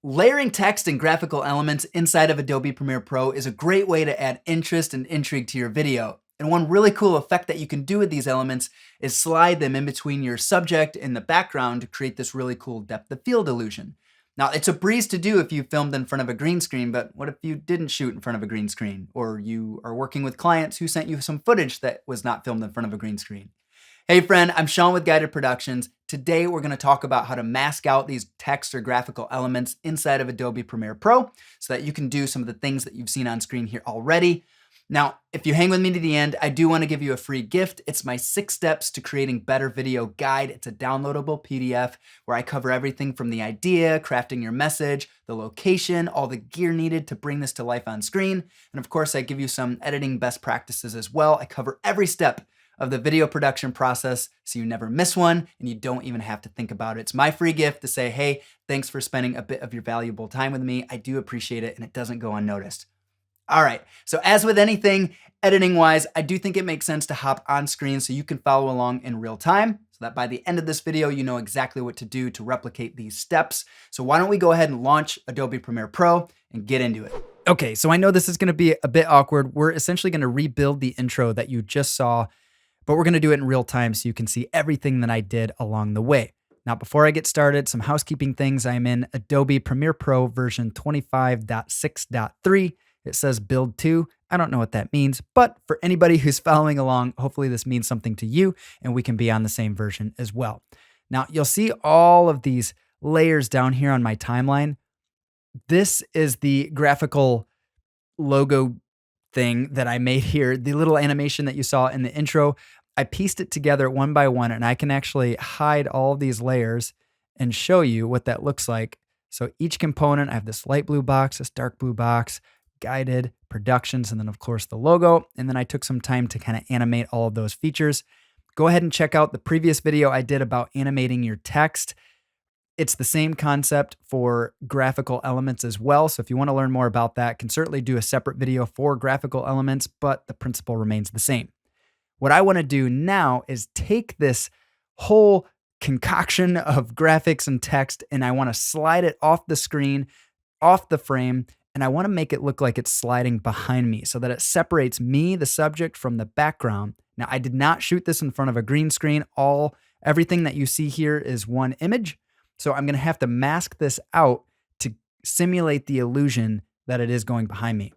Layering text and graphical elements inside of Adobe Premiere Pro is a great way to add interest and intrigue to your video. And one really cool effect that you can do with these elements is slide them in between your subject and the background to create this really cool depth of field illusion. Now, it's a breeze to do if you filmed in front of a green screen, but what if you didn't shoot in front of a green screen? Or you are working with clients who sent you some footage that was not filmed in front of a green screen? Hey friend, I'm Sean with Guided Productions. Today we're going to talk about how to mask out these text or graphical elements inside of Adobe Premiere Pro so that you can do some of the things that you've seen on screen here already. Now, if you hang with me to the end, I do want to give you a free gift. It's my 6 steps to creating better video guide. It's a downloadable PDF where I cover everything from the idea, crafting your message, the location, all the gear needed to bring this to life on screen. And of course, I give you some editing best practices as well. I cover every step of the video production process so you never miss one and you don't even have to think about it. It's my free gift to say, hey, thanks for spending a bit of your valuable time with me. I do appreciate it and it doesn't go unnoticed. All right, so as with anything editing wise, I do think it makes sense to hop on screen so you can follow along in real time so that by the end of this video, you know exactly what to do to replicate these steps. So why don't we go ahead and launch Adobe Premiere Pro and get into it. Okay, so I know this is gonna be a bit awkward. We're essentially gonna rebuild the intro that you just saw, but we're gonna do it in real time so you can see everything that I did along the way. Now, before I get started, some housekeeping things. I'm in Adobe Premiere Pro version 25.6.3. It says build 2. I don't know what that means, but for anybody who's following along, hopefully this means something to you and we can be on the same version as well. Now, you'll see all of these layers down here on my timeline. This is the graphical logo thing that I made here, the little animation that you saw in the intro. I pieced it together one by one and I can actually hide all of these layers and show you what that looks like. So each component, I have this light blue box, this dark blue box, guided, productions, and then of course the logo. And then I took some time to kind of animate all of those features. Go ahead and check out the previous video I did about animating your text. It's the same concept for graphical elements as well. So if you want to learn more about that, can certainly do a separate video for graphical elements, but the principle remains the same. What I want to do now is take this whole concoction of graphics and text, and I want to slide it off the screen, off the frame, and I want to make it look like it's sliding behind me so that it separates me, the subject, from the background. Now, I did not shoot this in front of a green screen. Everything that you see here is one image. So I'm going to have to mask this out to simulate the illusion that it is going behind me.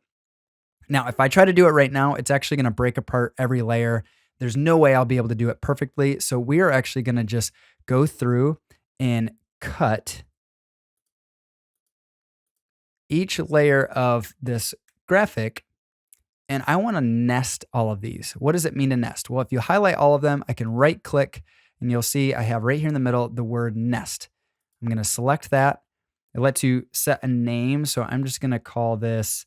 Now, if I try to do it right now, it's actually going to break apart every layer. There's no way I'll be able to do it perfectly. So we are actually going to just go through and cut each layer of this graphic. And I want to nest all of these. What does it mean to nest? Well, if you highlight all of them, I can right click and you'll see I have right here in the middle the word nest. I'm going to select that. It lets you set a name. So I'm just going to call this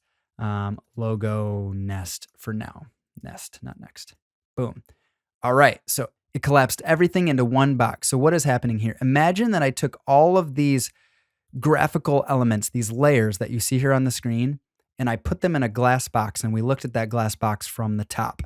logo nest for now. Nest, not next. Boom. All right. So it collapsed everything into one box. So what is happening here? Imagine that I took all of these graphical elements, these layers that you see here on the screen, and I put them in a glass box and we looked at that glass box from the top.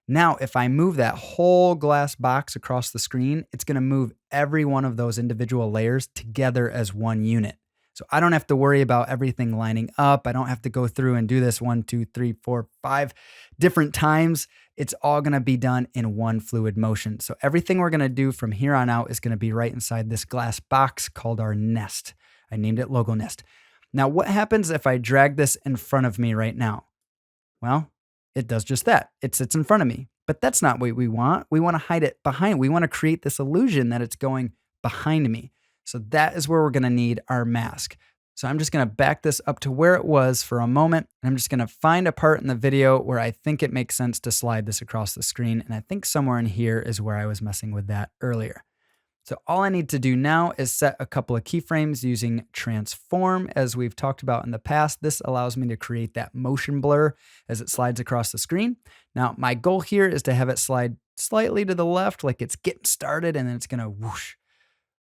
Now, if I move that whole glass box across the screen, it's going to move every one of those individual layers together as one unit. So I don't have to worry about everything lining up. I don't have to go through and do this 1, 2, 3, 4, 5 different times. It's all going to be done in one fluid motion. So everything we're going to do from here on out is going to be right inside this glass box called our nest. I named it Logo Nest. Now, what happens if I drag this in front of me right now? Well, it does just that. It sits in front of me, but that's not what we want. We want to hide it behind. We want to create this illusion that it's going behind me. So that is where we're going to need our mask. So I'm just going to back this up to where it was for a moment. And I'm just going to find a part in the video where I think it makes sense to slide this across the screen. And I think somewhere in here is where I was messing with that earlier. So all I need to do now is set a couple of keyframes using transform. As we've talked about in the past, this allows me to create that motion blur as it slides across the screen. Now, my goal here is to have it slide slightly to the left, like it's getting started, and then it's gonna whoosh,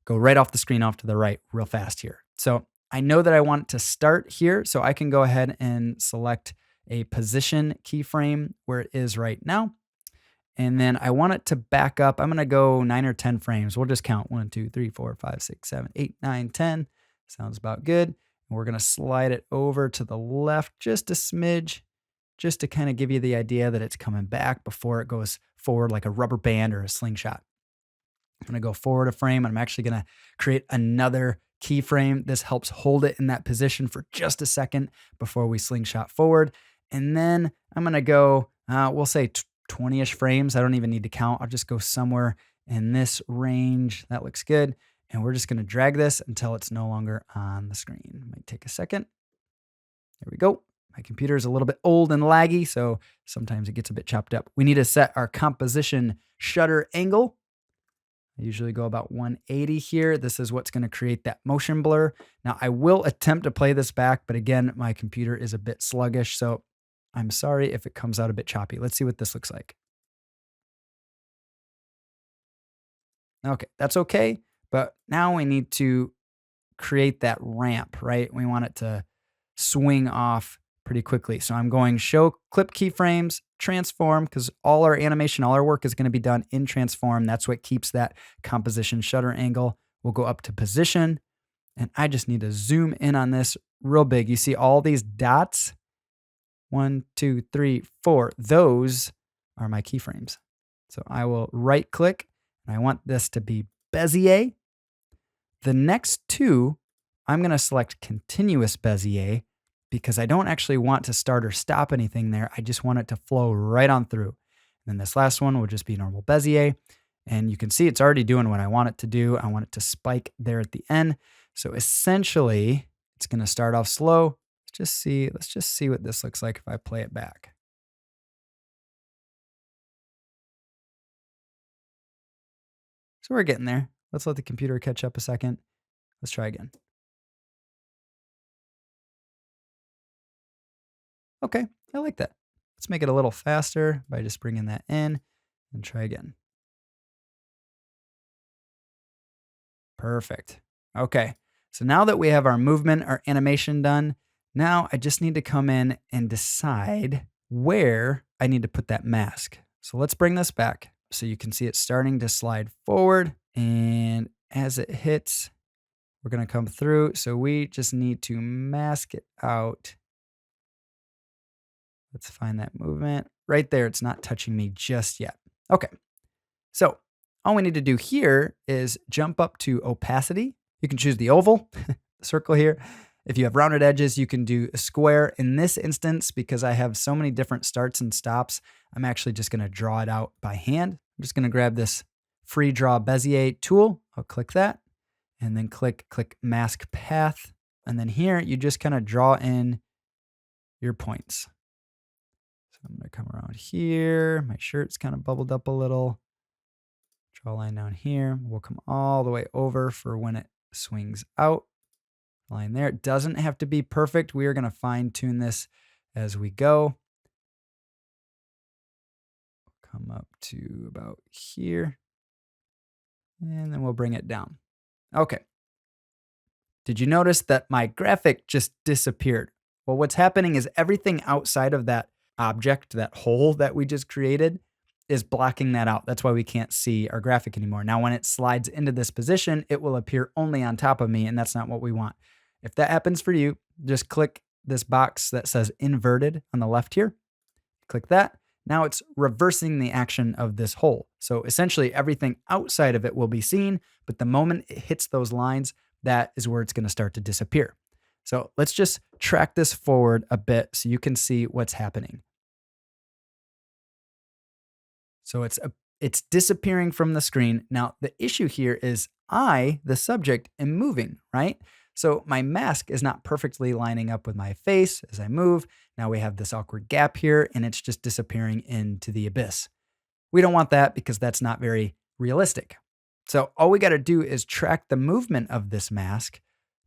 go right off the screen off to the right real fast here. So I know that I want it to start here, so I can go ahead and select a position keyframe where it is right now. And then I want it to back up. I'm going to go 9 or 10 frames. We'll just count 1, 2, 3, 4, 5, 6, 7, 8, 9, 10. Sounds about good. We're going to slide it over to the left just a smidge, just to kind of give you the idea that it's coming back before it goes forward like a rubber band or a slingshot. I'm going to go forward a frame, and I'm actually going to create another keyframe. This helps hold it in that position for just a second before we slingshot forward. And then I'm going to go, we'll say 20-ish frames. I don't even need to count. I'll just go somewhere in this range. That looks good. And we're just going to drag this until it's no longer on the screen. Might take a second. There we go. My computer is a little bit old and laggy, so sometimes it gets a bit chopped up. We need to set our composition shutter angle. I usually go about 180 here. This is what's going to create that motion blur. Now, I will attempt to play this back, but again, my computer is a bit sluggish, so I'm sorry if it comes out a bit choppy. Let's see what this looks like. Okay, that's okay, but now we need to create that ramp, right? We want it to swing off pretty quickly. So I'm going show clip keyframes, transform, because all our animation, all our work is going to be done in transform. That's what keeps that composition shutter angle. We'll go up to position, and I just need to zoom in on this real big. You see all these dots? 1, 2, 3, 4. Those are my keyframes. So I will right click, and I want this to be Bezier. The next two, I'm going to select continuous Bezier because I don't actually want to start or stop anything there. I just want it to flow right on through. And then this last one will just be normal Bezier. And you can see it's already doing what I want it to do. I want it to spike there at the end. So essentially, it's going to start off slow. Let's just see what this looks like if I play it back. So we're getting there. Let's let the computer catch up a second. Let's try again. Okay, I like that. Let's make it a little faster by just bringing that in and try again. Perfect. Okay, so now that we have our movement, our animation done, now I just need to come in and decide where I need to put that mask. So let's bring this back so you can see it starting to slide forward. And as it hits, we're going to come through. So we just need to mask it out. Let's find that movement. Right there, it's not touching me just yet. Okay, so all we need to do here is jump up to opacity. You can choose the oval, the circle here. If you have rounded edges, you can do a square. In this instance, because I have so many different starts and stops, I'm actually just going to draw it out by hand. I'm just going to grab this free draw Bezier tool. I'll click that and then click mask path. And then here, you just kind of draw in your points. So I'm going to come around here. My shirt's kind of bubbled up a little. Draw a line down here. We'll come all the way over for when it swings out. Line there. It doesn't have to be perfect. We are going to fine tune this as we go. Come up to about here. And then we'll bring it down. Okay. Did you notice that my graphic just disappeared? Well, what's happening is everything outside of that object, that hole that we just created, is blocking that out. That's why we can't see our graphic anymore. Now, when it slides into this position, it will appear only on top of me, and that's not what we want. If that happens for you, just click this box that says inverted on the left here. Click that. Now it's reversing the action of this hole. So essentially everything outside of it will be seen, but the moment it hits those lines, that is where it's going to start to disappear. So let's just track this forward a bit so you can see what's happening. So it's disappearing from the screen. Now, the issue here is I, the subject, am moving, right? So my mask is not perfectly lining up with my face as I move. Now we have this awkward gap here, and it's just disappearing into the abyss. We don't want that because that's not very realistic. So all we got to do is track the movement of this mask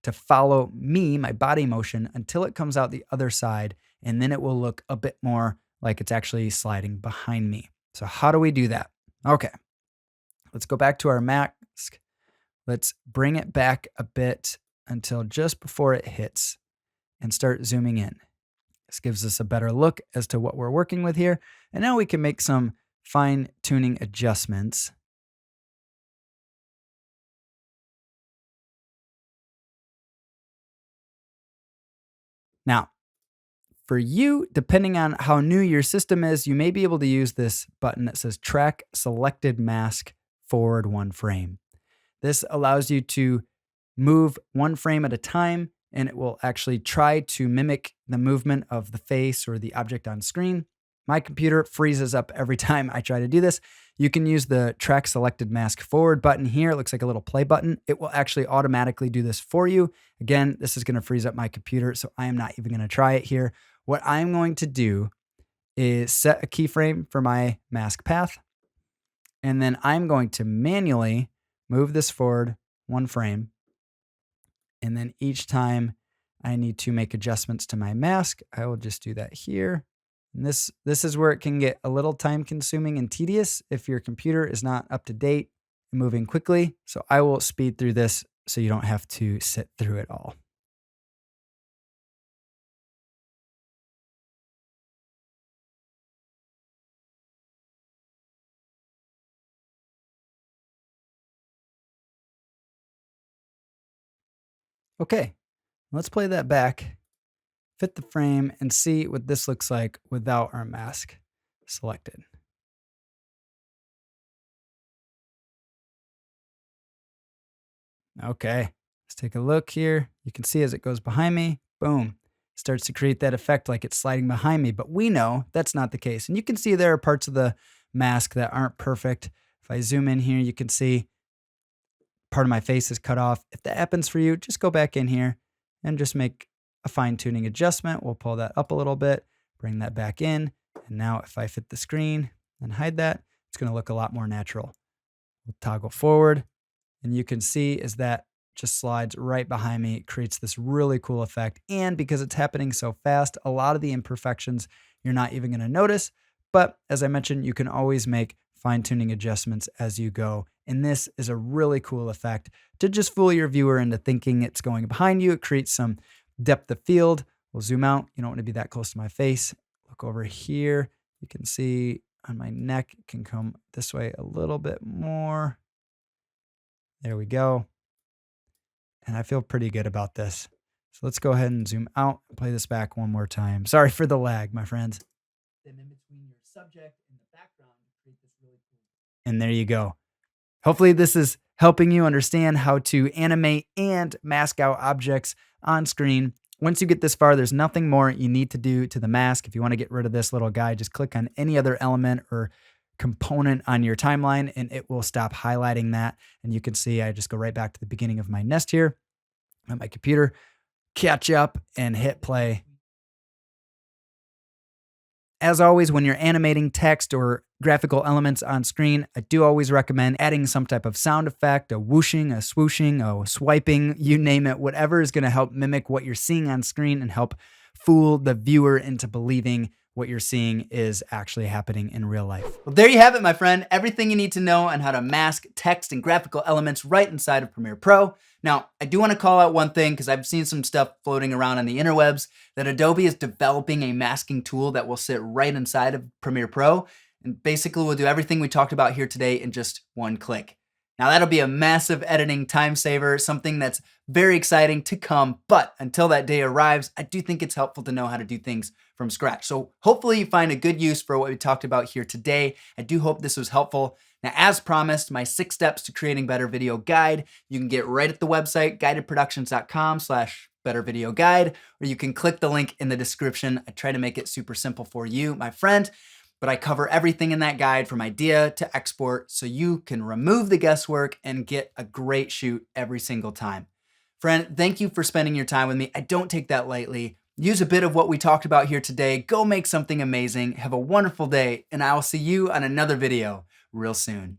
to follow me, my body motion, until it comes out the other side, and then it will look a bit more like it's actually sliding behind me. So how do we do that? Okay, let's go back to our mask. Let's bring it back a bit until just before it hits and start zooming in. This gives us a better look as to what we're working with here. And now we can make some fine-tuning adjustments. Now, for you, depending on how new your system is, you may be able to use this button that says Track Selected Mask Forward One Frame. This allows you to move one frame at a time, and it will actually try to mimic the movement of the face or the object on screen. My computer freezes up every time I try to do this. You can use the Track Selected Mask Forward button here. It looks like a little play button. It will actually automatically do this for you. Again, this is going to freeze up my computer, so I am not even going to try it here. What I'm going to do is set a keyframe for my mask path, and then I'm going to manually move this forward one frame. And then each time I need to make adjustments to my mask, I will just do that here. And this is where it can get a little time consuming and tedious if your computer is not up to date and moving quickly. So I will speed through this so you don't have to sit through it all. Okay, let's play that back, fit the frame, and see what this looks like without our mask selected. Okay, let's take a look here. You can see as it goes behind me, boom, starts to create that effect like it's sliding behind me, but we know that's not the case. And you can see there are parts of the mask that aren't perfect. If I zoom in here, you can see part of my face is cut off. If that happens for you, just go back in here and just make a fine tuning adjustment. We'll pull that up a little bit, bring that back in. And now if I fit the screen and hide that, it's going to look a lot more natural. We'll toggle forward, and you can see as that just slides right behind me, it creates this really cool effect. And because it's happening so fast, a lot of the imperfections you're not even going to notice. But as I mentioned, you can always make fine-tuning adjustments as you go. And this is a really cool effect to just fool your viewer into thinking it's going behind you. It creates some depth of field. We'll zoom out. You don't want to be that close to my face. Look over here. You can see on my neck, it can come this way a little bit more. There we go. And I feel pretty good about this. So let's go ahead and zoom out and play this back one more time. Sorry for the lag, my friends. Then in between your subject and the background, create this really cool. And there you go. Hopefully this is helping you understand how to animate and mask out objects on screen. Once you get this far, there's nothing more you need to do to the mask. If you want to get rid of this little guy, just click on any other element or component on your timeline and it will stop highlighting that. And you can see I just go right back to the beginning of my nest here on my computer, catch up and hit play. As always, when you're animating text or graphical elements on screen, I do always recommend adding some type of sound effect, a whooshing, a swooshing, a swiping, you name it, whatever is going to help mimic what you're seeing on screen and help fool the viewer into believing what you're seeing is actually happening in real life. Well, there you have it, my friend. Everything you need to know on how to mask text and graphical elements right inside of Premiere Pro. Now, I do want to call out one thing because I've seen some stuff floating around on the interwebs that Adobe is developing a masking tool that will sit right inside of Premiere Pro and basically will do everything we talked about here today in just one click. Now that'll be a massive editing time saver, something that's very exciting to come, but until that day arrives, I do think it's helpful to know how to do things from scratch. So hopefully you find a good use for what we talked about here today. I do hope this was helpful. Now, as promised, my 6 steps to creating better video guide, you can get right at the website, guidedproductions.com/bettervideoguide, or you can click the link in the description. I try to make it super simple for you, my friend. But I cover everything in that guide from idea to export so you can remove the guesswork and get a great shoot every single time. Friend, thank you for spending your time with me. I don't take that lightly. Use a bit of what we talked about here today. Go make something amazing. Have a wonderful day, and I will see you on another video real soon.